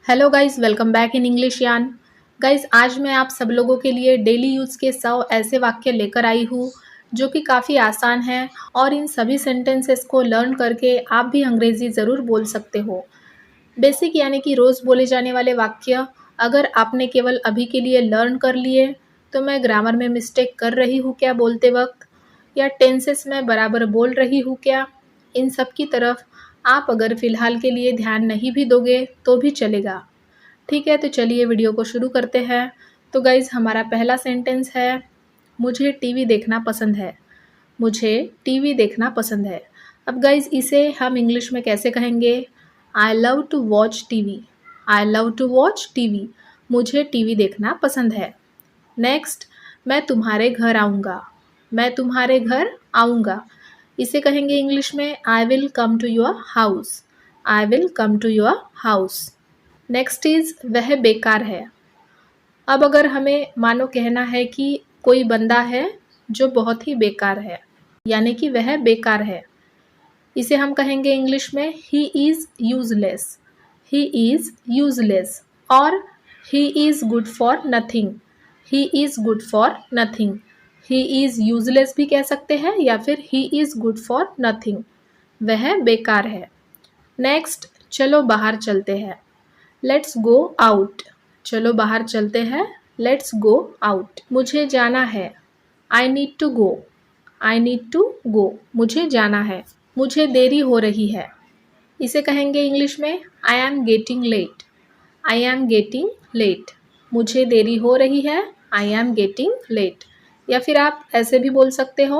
Hello guys, welcome back in English यान। Guys, आज मैं आप सब लोगों के लिए डेली यूज़ के 100 ऐसे वाक्य लेकर आई हूँ जो कि काफ़ी आसान हैं और इन सभी सेंटेंसेस को लर्न करके आप भी अंग्रेज़ी ज़रूर बोल सकते हो। बेसिक यानी कि रोज़ बोले जाने वाले वाक्य अगर आपने केवल अभी के लिए लर्न कर लिए तो मैं ग्रामर में मिस्टेक कर रही हूँ क्या बोलते वक्त, या टेंसेस में बराबर बोल रही हूँ क्या, इन सब की तरफ आप अगर फ़िलहाल के लिए ध्यान नहीं भी दोगे तो भी चलेगा। ठीक है, तो चलिए वीडियो को शुरू करते हैं। तो गाइज़, हमारा पहला सेंटेंस है, मुझे टीवी देखना पसंद है। मुझे टीवी देखना पसंद है। अब गाइज़, इसे हम इंग्लिश में कैसे कहेंगे? I love to watch TV. I love to watch TV. मुझे टीवी देखना पसंद है। नेक्स्ट, मैं तुम्हारे घर आऊँगा। मैं तुम्हारे घर आऊँगा। इसे कहेंगे इंग्लिश में, I will come to your house. I will come to your house. Next is, वह बेकार है। अब अगर हमें मानो कहना है कि कोई बंदा है जो बहुत ही बेकार है, यानी कि वह बेकार है, इसे हम कहेंगे इंग्लिश में, he is useless. He is useless. और he is good for nothing. He is good for nothing. He is useless भी कह सकते हैं या फिर he is good for nothing. वह बेकार है। नेक्स्ट, चलो बाहर चलते हैं। Let's go out. चलो बाहर चलते हैं। Let's go out. मुझे जाना है। I need to go. I need to go. मुझे जाना है। मुझे देरी हो रही है। इसे कहेंगे इंग्लिश में, I am getting late. I am getting late. मुझे देरी हो रही है। I am getting late. या फिर आप ऐसे भी बोल सकते हो,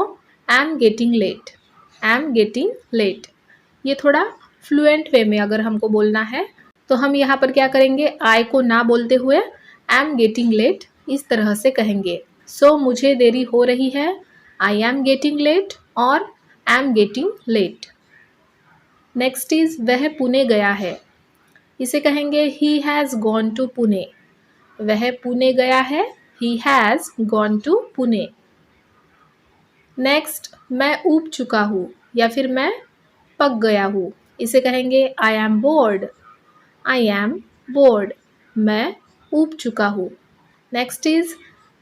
I am getting late. I am getting late. ये थोड़ा फ्लुएंट वे में अगर हमको बोलना है तो हम यहाँ पर क्या करेंगे, आई को ना बोलते हुए आई एम गेटिंग लेट इस तरह से कहेंगे। सो मुझे देरी हो रही है, आई एम गेटिंग लेट और I am getting late. Next is, वह पुणे गया है। इसे कहेंगे, he has gone to Pune. वह पुणे गया है। He has gone to Pune. Next, मैं ऊब चुका हूँ या फिर मैं पक गया हूँ। इसे कहेंगे, I am board. I am board. मैं ऊब चुका हूँ। नेक्स्ट इज,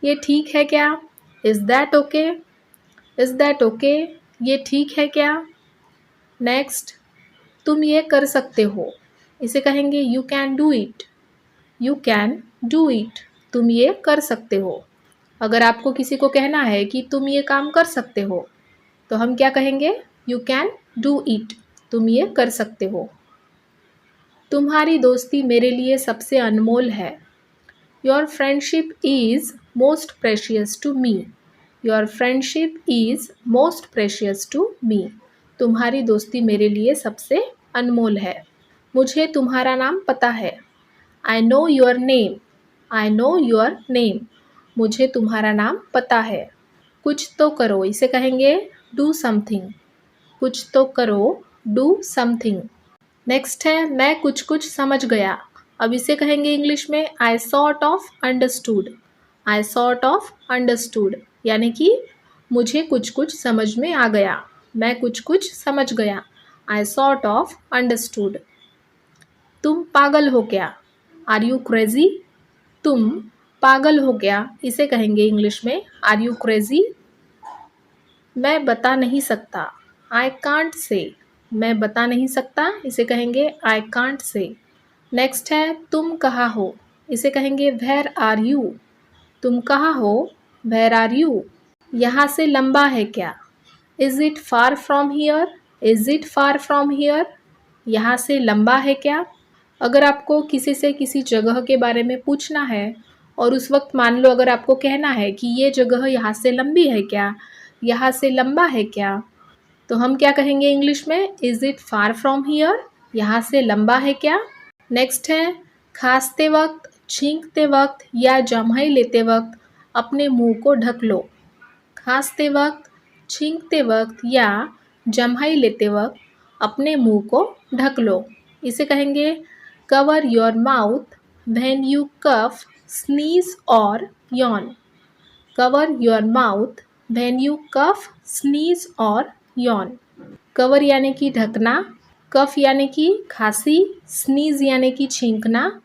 ये ठीक है क्या? Is that okay? Is that okay? ये ठीक है क्या? नेक्स्ट, तुम ये कर सकते हो। इसे कहेंगे, you can do it. You can do it. तुम ये कर सकते हो। अगर आपको किसी को कहना है कि तुम ये काम कर सकते हो तो हम क्या कहेंगे? You can do it. तुम ये कर सकते हो। तुम्हारी दोस्ती मेरे लिए सबसे अनमोल है। Your friendship is most precious to me. Your friendship is most precious to me. तुम्हारी दोस्ती मेरे लिए सबसे अनमोल है। मुझे तुम्हारा नाम पता है। I know your name. I know your name. मुझे तुम्हारा नाम पता है। कुछ तो करो। इसे कहेंगे, डू समथिंग। कुछ तो करो, डू समथिंग। नेक्स्ट है, मैं कुछ कुछ समझ गया। अब इसे कहेंगे इंग्लिश में, आई sort of understood. I sort of understood. यानी कि मुझे कुछ कुछ समझ में आ गया। मैं कुछ कुछ समझ गया। I sort of understood. तुम पागल हो क्या? Are you crazy? तुम पागल हो क्या? इसे कहेंगे इंग्लिश में, आर यू क्रेजी? मैं बता नहीं सकता। I can't say. मैं बता नहीं सकता। इसे कहेंगे, आई कांट से। नेक्स्ट है, तुम कहाँ हो? इसे कहेंगे, वेयर आर यू? तुम कहाँ हो? Where are you? यहाँ से लंबा है क्या? Is it far from here? Is it far from here? यहाँ से लंबा है क्या? अगर आपको किसी से किसी जगह के बारे में पूछना है और उस वक्त मान लो अगर आपको कहना है कि ये जगह यहाँ से लंबी है क्या, यहाँ से लंबा है क्या, तो हम क्या कहेंगे इंग्लिश में, is it far from here? यहाँ से लंबा है क्या? नेक्स्ट है, खांसते वक्त, छींकते वक्त या जम्हाई लेते वक्त अपने मुंह को ढक लो। खांसते वक्त, छींकते वक्त या जम्हाई लेते वक्त अपने मुंह को ढक लो। इसे कहेंगे, cover your mouth when you cough, sneeze और yawn. Cover your mouth when you cough, sneeze और यॉन। कवर यानी कि ढकना, कफ यानी कि खांसी, स्नीज यानी कि छींकना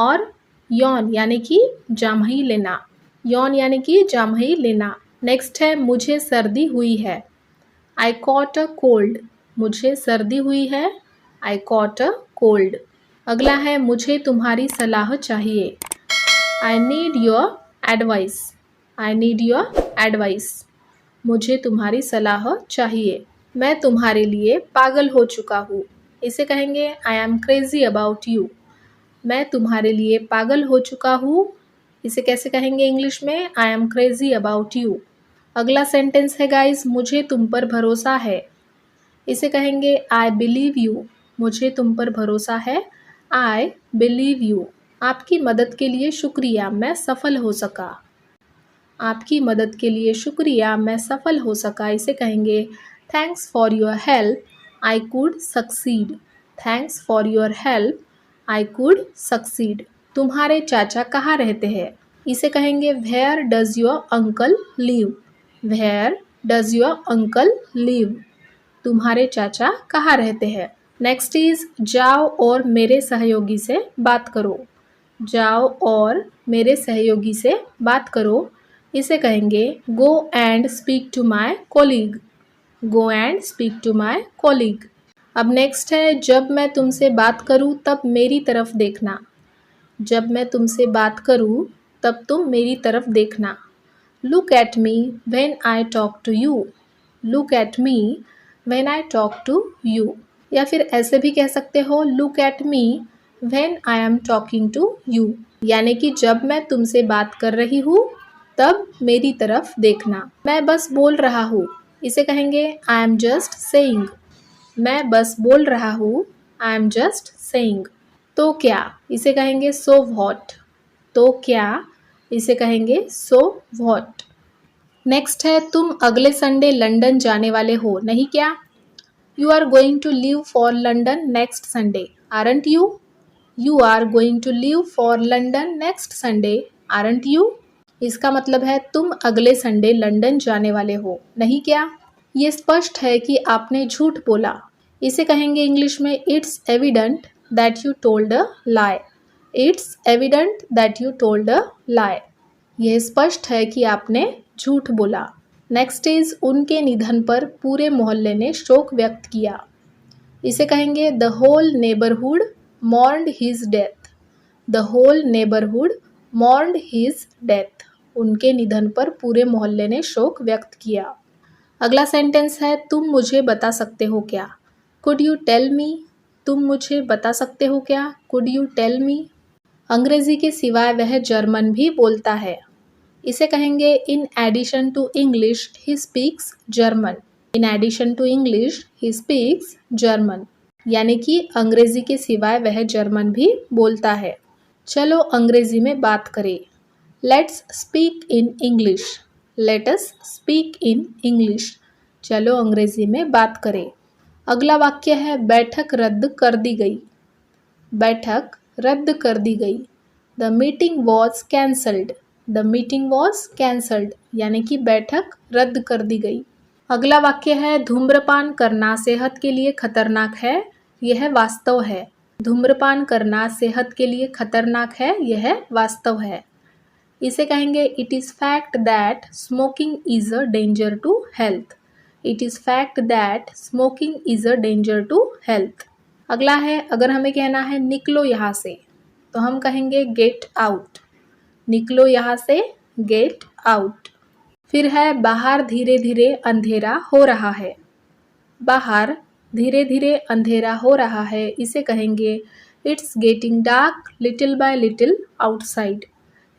और यौन यानी कि जामही लेना, यौन यानी कि जामही लेना। नेक्स्ट है मुझे सर्दी हुई है, आई कॉट अ कोल्ड, मुझे सर्दी हुई है, आई कॉट अ कोल्ड। अगला है मुझे तुम्हारी सलाह चाहिए, I need your advice, I need your advice, मुझे तुम्हारी सलाह चाहिए। मैं तुम्हारे लिए पागल हो चुका हूँ, इसे कहेंगे I am crazy about you, मैं तुम्हारे लिए पागल हो चुका हूँ, इसे कैसे कहेंगे इंग्लिश में, I am crazy about you. अगला सेंटेंस है गाइस, मुझे तुम पर भरोसा है, इसे कहेंगे आई बिलीव यू, मुझे तुम पर भरोसा है, आई बिलीव यू। आपकी मदद के लिए शुक्रिया, मैं सफल हो सका, आपकी मदद के लिए शुक्रिया, मैं सफल हो सका, इसे कहेंगे thanks for your help, I could succeed, thanks for your help, I could succeed. तुम्हारे चाचा कहाँ रहते हैं, इसे कहेंगे where does your uncle live, where does your uncle live, तुम्हारे चाचा कहाँ रहते हैं। नेक्स्ट इज जाओ और मेरे सहयोगी से बात करो, जाओ और मेरे सहयोगी से बात करो, इसे कहेंगे go and speak to my colleague, go and speak to my colleague. अब नेक्स्ट है जब मैं तुमसे बात करूँ तब मेरी तरफ देखना, जब मैं तुमसे बात करूँ तब तुम मेरी तरफ देखना, look at me when I talk to you, look at me when I talk to you. या फिर ऐसे भी कह सकते हो look at me when I am talking to you, यानी कि जब मैं तुमसे बात कर रही हूँ तब मेरी तरफ देखना। मैं बस बोल रहा हूँ, इसे कहेंगे आई एम जस्ट सेइंग, मैं बस बोल रहा हूँ, आई एम जस्ट सेइंग। तो क्या, इसे कहेंगे सो व्हाट, तो क्या, इसे कहेंगे सो व्हाट। नेक्स्ट है तुम अगले संडे लंदन जाने वाले हो, नहीं क्या, you are going to leave for London next Sunday, aren't you, you are going to leave for London next Sunday, aren't you. इसका मतलब है तुम अगले संडे लंदन जाने वाले हो, नहीं क्या। ये स्पष्ट है कि आपने झूठ बोला, इसे कहेंगे इंग्लिश में it's evident that you told a lie, it's evident that you told a lie, यह स्पष्ट है कि आपने झूठ बोला। नेक्स्ट इज उनके निधन पर पूरे मोहल्ले ने शोक व्यक्त किया, इसे कहेंगे the whole neighbourhood mourned his death, the whole neighbourhood mourned his death, उनके निधन पर पूरे मोहल्ले ने शोक व्यक्त किया। अगला सेंटेंस है तुम मुझे बता सकते हो क्या, कुड यू टेल मी, तुम मुझे बता सकते हो क्या, कुड यू टेल मी। अंग्रेजी के सिवाय वह जर्मन भी बोलता है, इसे कहेंगे in addition to English he speaks German, in addition to English he speaks German, यानी कि अंग्रेजी के सिवाय वह जर्मन भी बोलता है। चलो अंग्रेजी में बात करें, let's speak in English, let us speak in English, चलो अंग्रेजी में बात करें। अगला वाक्य है बैठक रद्द कर दी गई, बैठक रद्द कर दी गई, the meeting was cancelled, the meeting was cancelled, यानी कि बैठक रद्द कर दी गई। अगला वाक्य है धूम्रपान करना सेहत के लिए खतरनाक है, यह वास्तव है, धूम्रपान करना सेहत के लिए खतरनाक है, यह वास्तव है, इसे कहेंगे it is fact that smoking is a danger to health, it is fact that smoking is a danger to health. अगला है अगर हमें कहना है निकलो यहाँ से, तो हम कहेंगे गेट आउट, निकलो यहाँ से, गेट आउट। फिर है बाहर धीरे धीरे अंधेरा हो रहा है, बाहर धीरे धीरे अंधेरा हो रहा है, इसे कहेंगे it's getting dark little by little outside,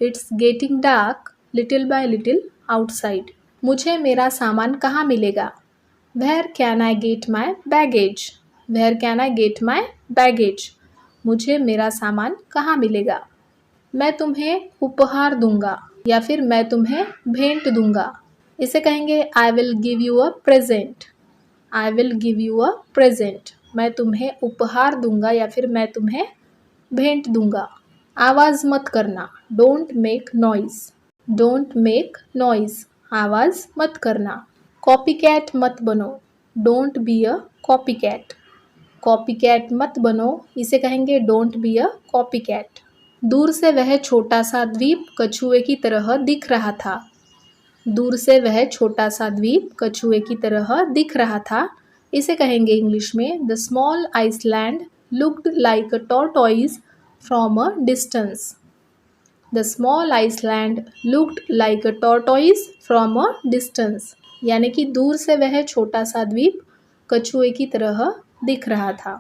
it's getting dark little by little outside. मुझे मेरा सामान कहाँ मिलेगा, where can I get my baggage, where can I get my baggage, मुझे मेरा सामान कहाँ मिलेगा। मैं तुम्हें उपहार दूंगा या फिर मैं तुम्हें भेंट दूंगा, इसे कहेंगे I will give you a present, I will give you a present, मैं तुम्हें उपहार दूंगा या फिर मैं तुम्हें भेंट दूंगा। आवाज़ मत करना, don't make noise, don't make noise, आवाज़ मत करना। कॉपी कैट मत बनो, don't be a copy cat, copy cat मत बनो, इसे कहेंगे don't be a copy cat. दूर से वह छोटा सा द्वीप कछुए की तरह दिख रहा था। दूर से वह छोटा सा द्वीप कछुए की तरह दिख रहा था। इसे कहेंगे इंग्लिश में the small island looked like a tortoise from a distance. The small island looked like a tortoise from a distance, यानी कि दूर से वह छोटा सा द्वीप कछुए की तरह दिख रहा था।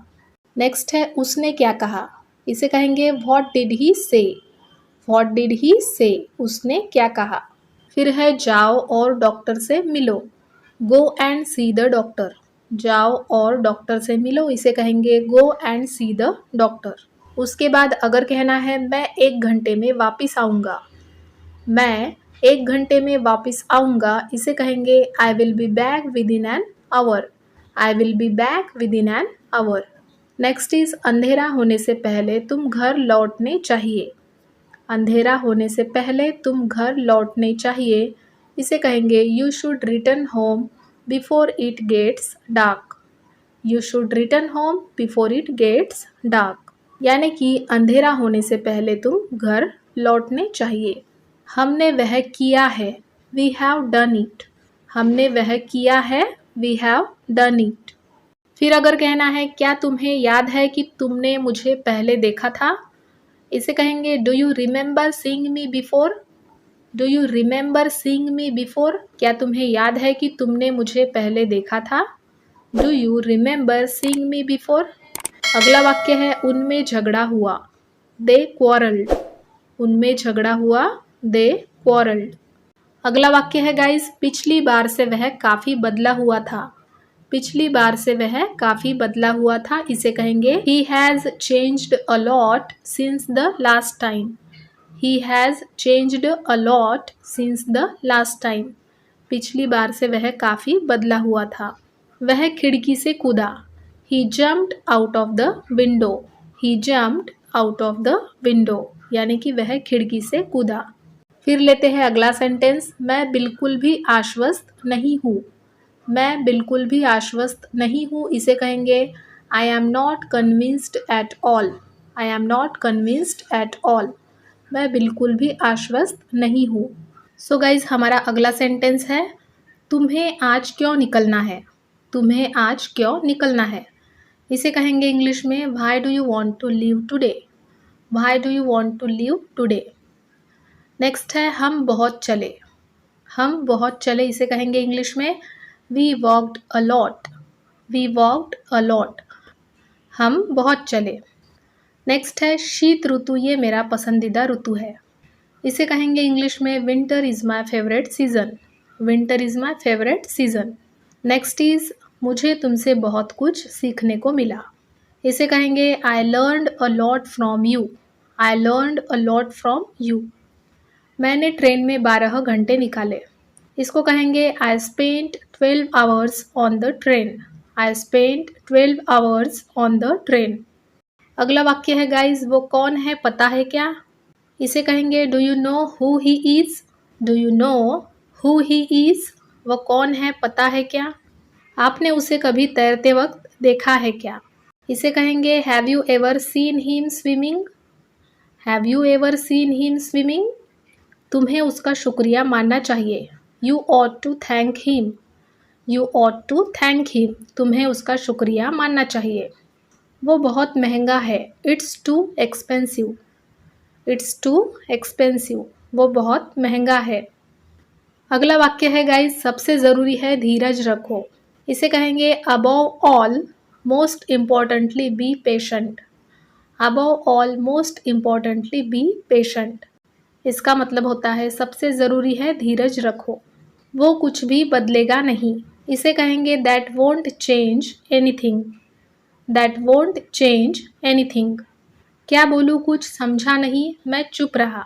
नेक्स्ट है उसने क्या कहा। इसे कहेंगे व्हाट डिड ही से। व्हाट डिड ही से, उसने क्या कहा। फिर है जाओ और डॉक्टर से मिलो। Go and see the doctor. जाओ और डॉक्टर से मिलो, इसे कहेंगे go and see the doctor. उसके बाद अगर कहना है मैं 1 घंटे में वापस आऊँगा। मैं 1 घंटे में वापस आऊँगा, इसे कहेंगे I will be back with in an hour. I will be back with in an hour. Next is अंधेरा होने से पहले तुम घर लौटने चाहिए। अंधेरा होने से पहले तुम घर लौटने चाहिए, इसे कहेंगे you should return home before it gets dark. You should return home before it gets dark, यानी कि अंधेरा होने से पहले तुम घर लौटने चाहिए। हमने वह किया है, वी हैव डन इट। हमने वह किया है, वी हैव डन इट। फिर अगर कहना है क्या तुम्हें याद है कि तुमने मुझे पहले देखा था, इसे कहेंगे do you remember seeing me before. Do you remember seeing me before, क्या तुम्हें याद है कि तुमने मुझे पहले देखा था। Do you remember seeing me before. अगला वाक्य है उनमें झगड़ा हुआ, दे क्वारल्ड। उनमें झगड़ा हुआ, दे क्वारल्ड। अगला वाक्य है गाइस पिछली बार से वह काफी बदला हुआ था। पिछली बार से वह काफी बदला हुआ था, इसे कहेंगे he has changed a lot since the last time. He has changed a lot since the last time. पिछली बार से वह काफी बदला हुआ था। वह खिड़की से कूदा। He jumped out of the window. He jumped out of the window, यानी कि वह खिड़की से कूदा। फिर लेते हैं अगला सेंटेंस, मैं बिल्कुल भी आश्वस्त नहीं हूँ। मैं बिल्कुल भी आश्वस्त नहीं हूँ, इसे कहेंगे I am not convinced at all. I am not convinced at all, मैं बिल्कुल भी आश्वस्त नहीं हूँ। सो गाइज हमारा अगला सेंटेंस है तुम्हें आज क्यों निकलना है। तुम्हें आज क्यों निकलना है, इसे कहेंगे इंग्लिश में why do you want to leave today. Why do you want to leave today. Next है हम बहुत चले। हम बहुत चले, इसे कहेंगे इंग्लिश में We walked a lot. We walked a lot. हम बहुत चले। नेक्स्ट है शीत ऋतु ये मेरा पसंदीदा ऋतु है, इसे कहेंगे इंग्लिश में winter is my favourite season. Winter is my favourite season. Next is मुझे तुमसे बहुत कुछ सीखने को मिला, इसे कहेंगे I learned a lot from you. I learned a lot from you. मैंने ट्रेन में 12 घंटे निकाले, इसको कहेंगे I spent 12 hours on the train. I spent 12 hours on the train. अगला वाक्य है गाइज वो कौन है पता है क्या, इसे कहेंगे do you know who he is. Do you know who he is, वो कौन है पता है क्या। आपने उसे कभी तैरते वक्त देखा है क्या, इसे कहेंगे have you ever seen him swimming. Have you ever seen him swimming. तुम्हें उसका शुक्रिया मानना चाहिए, you ought to thank him. You ought to thank him, तुम्हें उसका शुक्रिया मानना चाहिए। वो बहुत महंगा है, it's too expensive. It's too expensive, वो बहुत महंगा है। अगला वाक्य है गाइस सबसे ज़रूरी है धीरज रखो, इसे कहेंगे above all most importantly be patient. Above all most importantly be patient, इसका मतलब होता है सबसे ज़रूरी है धीरज रखो। वो कुछ भी बदलेगा नहीं, इसे कहेंगे that won't change anything. That won't change anything. क्या बोलूँ कुछ समझा नहीं, मैं चुप रहा।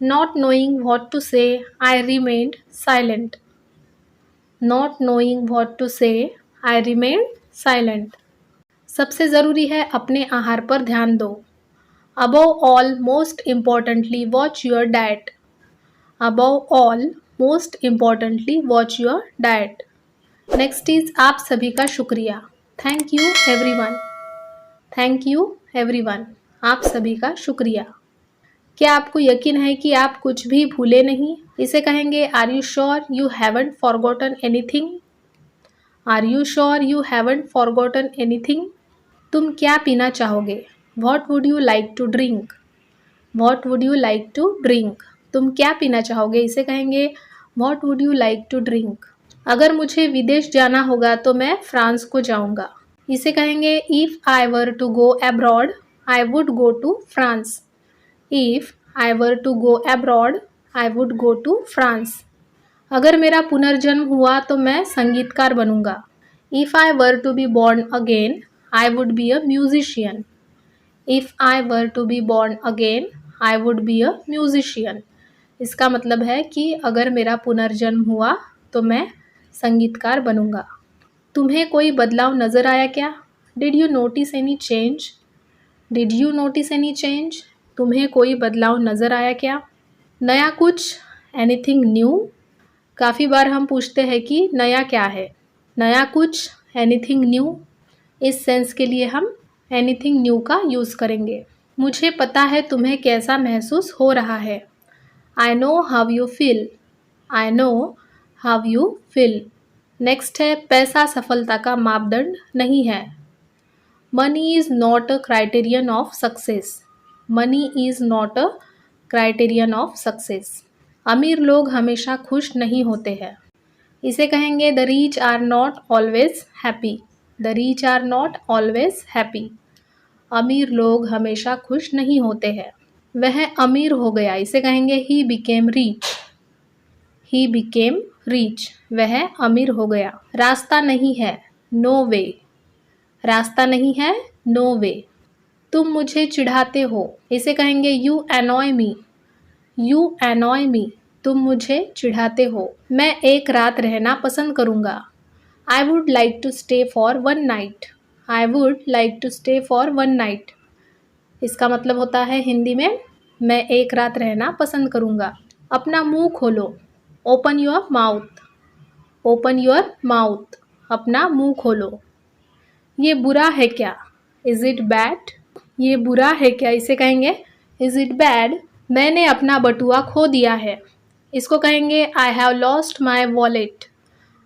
Not knowing what to say I remained silent. Not knowing what to say I remained silent. सबसे ज़रूरी है अपने आहार पर ध्यान दो। Above all, most importantly, watch your diet. Above all, most importantly, watch your diet. Next is आप सभी का शुक्रिया, Thank you everyone. Thank you everyone. आप सभी का शुक्रिया। क्या आपको यकीन है कि आप कुछ भी भूले नहीं? इसे कहेंगे are you sure you haven't forgotten anything? Are you sure you haven't forgotten anything? तुम क्या पीना चाहोगे? What would you like to drink? What would you like to drink? तुम क्या पीना चाहोगे? इसे कहेंगे what would you like to drink? अगर मुझे विदेश जाना होगा तो मैं फ्रांस को जाऊंगा। इसे कहेंगे if I were to go abroad I would go to France. If I were to go abroad I would go to France. अगर मेरा पुनर्जन्म हुआ तो मैं संगीतकार बनूंगा। If I were to be born again I would be a musician. If I were to be born again I would be a musician. इसका मतलब है कि अगर मेरा पुनर्जन्म हुआ तो मैं संगीतकार बनूंगा। तुम्हें कोई बदलाव नजर आया क्या? Did you notice any change? Did you notice any change? तुम्हें कोई बदलाव नजर आया क्या? नया कुछ, एनीथिंग न्यू। काफ़ी बार हम पूछते हैं कि नया क्या है। नया कुछ, एनीथिंग न्यू। इस सेंस के लिए हम एनीथिंग न्यू का यूज़ करेंगे। मुझे पता है तुम्हें कैसा महसूस हो रहा है। I know how you feel. I know how you feel. Next है पैसा सफलता का मापदंड नहीं है। Money is not a criterion of success. Money is not a criterion of success. अमीर लोग हमेशा खुश नहीं होते हैं। इसे कहेंगे the reach our not always happy. The reach our not always happy. अमीर लोग हमेशा खुश नहीं होते हैं। वह अमीर हो गया। इसे कहेंगे he became reach. He became reach. वह अमीर हो गया। रास्ता नहीं है, नो वे। रास्ता नहीं है, नो वे। तुम मुझे चिढ़ाते हो। इसे कहेंगे you annoy me. You annoy me. तुम मुझे चिढ़ाते हो। मैं एक रात रहना पसंद करूंगा। I would like to stay for one night. I would like to stay for one night. इसका मतलब होता है हिंदी में मैं एक रात रहना पसंद करूंगा। अपना मुंह खोलो। Open your mouth. Open your mouth. अपना मुंह खोलो। ये बुरा है क्या? Is it bad? ये बुरा है क्या? इसे कहेंगे इज इट बैड? मैंने अपना बटुआ खो दिया है। इसको कहेंगे I have lost my wallet.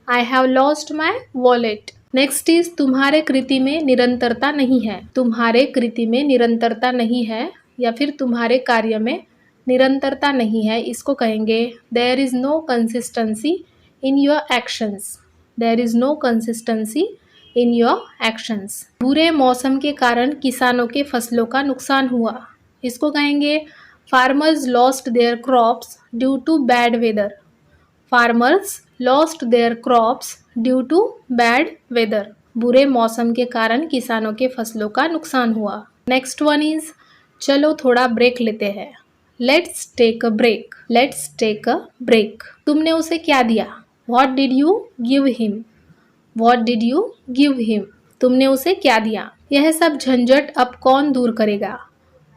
I have lost my wallet. Next is तुम्हारे कृति में निरंतरता नहीं है। तुम्हारे कृति में निरंतरता नहीं है या फिर तुम्हारे कार्य में निरंतरता नहीं है। इसको कहेंगे there is no consistency in your actions. There is no consistency in your actions. बुरे मौसम के कारण किसानों के फसलों का नुकसान हुआ। इसको कहेंगे farmers lost their crops due to bad weather. Farmers lost their crops due to bad weather. बुरे मौसम के कारण किसानों के फसलों का नुकसान हुआ। नेक्स्ट वन इज चलो थोड़ा ब्रेक लेते हैं। Let's take a break. Let's take a break. तुमने उसे क्या दिया? What did you give him? What did you give him? तुमने उसे क्या दिया? यह सब झंझट अब कौन दूर करेगा?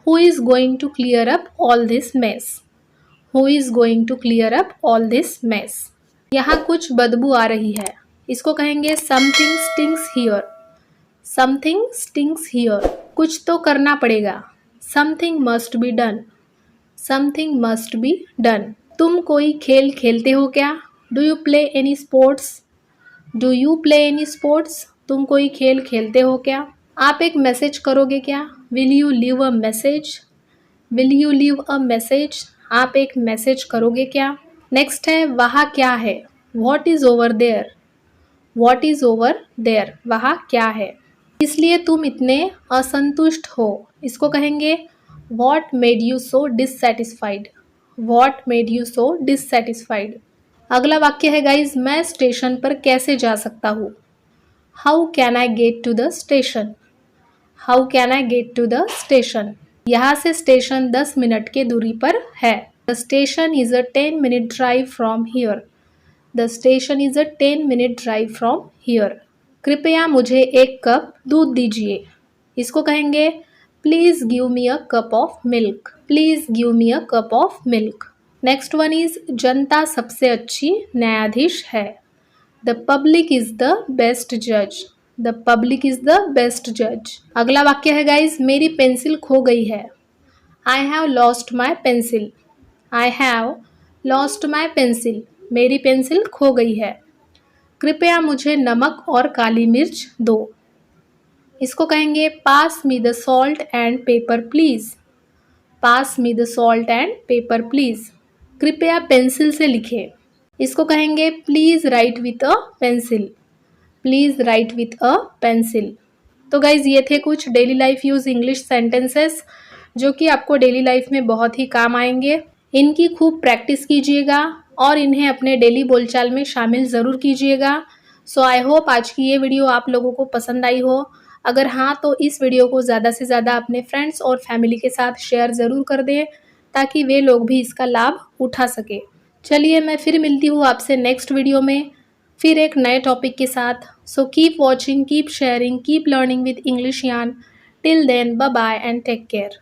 Who is going to clear up all this mess? Who is going to clear up all this mess? यहाँ कुछ बदबू आ रही है। इसको कहेंगे something stinks here. Something stinks here. कुछ तो करना पड़ेगा। Something must be done. Something must be done. तुम कोई खेल खेलते हो क्या? Do you play any sports? Do you play any sports? तुम कोई खेल खेलते हो क्या? आप एक मैसेज करोगे क्या? Will you leave a message? Will you leave a message? आप एक मैसेज करोगे क्या? नेक्स्ट है वहाँ क्या है? What is over there? What is over there? वहाँ क्या है? इसलिए तुम इतने असंतुष्ट हो। इसको कहेंगे what made you so dissatisfied. What made you so dissatisfied. अगला वाक्य है गाइज मैं स्टेशन पर कैसे जा सकता हूँ? How can I get to the station? How can I get to the station? यहाँ से स्टेशन 10 मिनट के दूरी पर है। The station is a 10-minute drive from here. The station is a 10-minute drive from here. कृपया मुझे एक cup दूध दीजिए। इसको कहेंगे please give me a cup of milk. Please give me a cup of milk. Next one is जनता सबसे अच्छी न्यायाधीश है। The public is the best जज। The public is the best जज। अगला वाक्य है गाइज मेरी पेंसिल खो गई है। I have lost my pencil. I have lost my pencil, मेरी पेंसिल खो गई है। कृपया मुझे नमक और काली मिर्च दो। इसको कहेंगे pass me the salt and pepper please. Pass me the salt and pepper please. कृपया पेंसिल से लिखें। इसको कहेंगे please write with a pencil. Please write with a pencil. तो गाइज़ ये थे कुछ daily life use English sentences जो कि आपको डेली लाइफ में बहुत ही काम आएंगे। इनकी खूब प्रैक्टिस कीजिएगा और इन्हें अपने डेली बोलचाल में शामिल ज़रूर कीजिएगा। सो आई होप आज की ये वीडियो आप लोगों को पसंद आई हो। अगर हाँ तो इस वीडियो को ज़्यादा से ज़्यादा अपने फ्रेंड्स और फैमिली के साथ शेयर ज़रूर कर दें ताकि वे लोग भी इसका लाभ उठा सके। चलिए मैं फिर मिलती हूँ आपसे नेक्स्ट वीडियो में फिर एक नए टॉपिक के साथ। So keep watching, keep sharing, keep learning with English Yaan. Till then bye bye and take care.